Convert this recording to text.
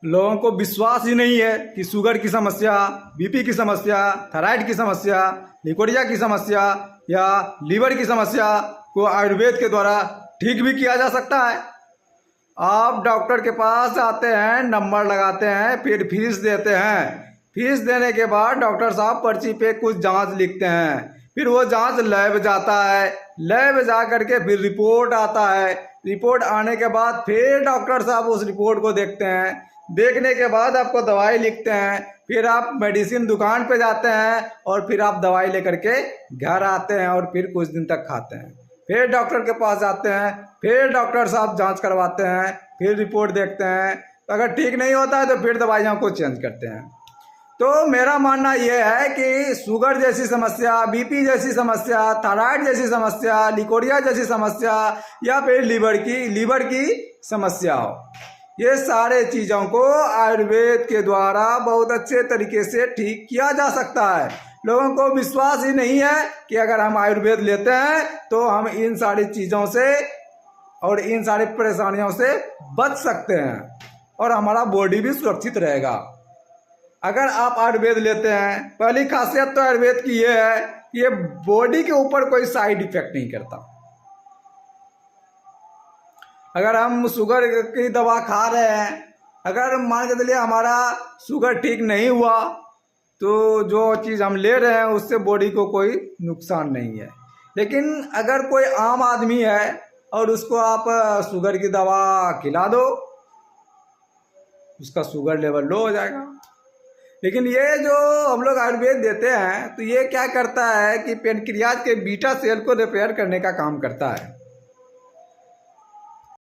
लोगों को विश्वास ही नहीं है कि शुगर की समस्या, बीपी की समस्या, थायराइड की समस्या, लिकोरिया की समस्या या लीवर की समस्या को आयुर्वेद के द्वारा ठीक भी किया जा सकता है। आप डॉक्टर के पास जाते हैं, नंबर लगाते हैं, फिर फीस देते हैं। फीस देने के बाद डॉक्टर साहब पर्ची पे कुछ जांच लिखते हैं, फिर वो जांच लैब जाता है, लैब जा करके फिर रिपोर्ट आता है। रिपोर्ट आने के बाद फिर डॉक्टर साहब उस रिपोर्ट को देखते हैं, देखने के बाद आपको दवाई लिखते हैं, फिर आप मेडिसिन दुकान पे जाते हैं और फिर आप दवाई लेकर के घर आते हैं और फिर कुछ दिन तक खाते हैं। फिर डॉक्टर के पास जाते हैं, फिर डॉक्टर साहब जांच करवाते हैं, फिर रिपोर्ट देखते हैं, तो अगर ठीक नहीं होता है तो फिर दवाइयों को चेंज करते हैं। तो मेरा मानना यह है कि शुगर जैसी समस्या, बीपी जैसी समस्या, थायराइड जैसी समस्या, लिकोरिया जैसी समस्या या फिर लीवर की समस्या हो, ये सारे चीज़ों को आयुर्वेद के द्वारा बहुत अच्छे तरीके से ठीक किया जा सकता है। लोगों को विश्वास ही नहीं है कि अगर हम आयुर्वेद लेते हैं तो हम इन सारी चीज़ों से और इन सारी परेशानियों से बच सकते हैं और हमारा बॉडी भी सुरक्षित रहेगा। अगर आप आयुर्वेद लेते हैं, पहली खासियत तो आयुर्वेद की ये है कि ये बॉडी के ऊपर कोई साइड इफेक्ट नहीं करता। अगर हम शुगर की दवा खा रहे हैं, अगर मान के चलिए हमारा शुगर ठीक नहीं हुआ तो जो चीज़ हम ले रहे हैं उससे बॉडी को कोई नुकसान नहीं है। लेकिन अगर कोई आम आदमी है और उसको आप शुगर की दवा खिला दो, उसका शुगर लेवल लो हो जाएगा। लेकिन ये जो हम लोग आयुर्वेद देते हैं तो ये क्या करता है कि पेनक्रियाज के बीटा सेल को रिपेयर करने का काम करता है।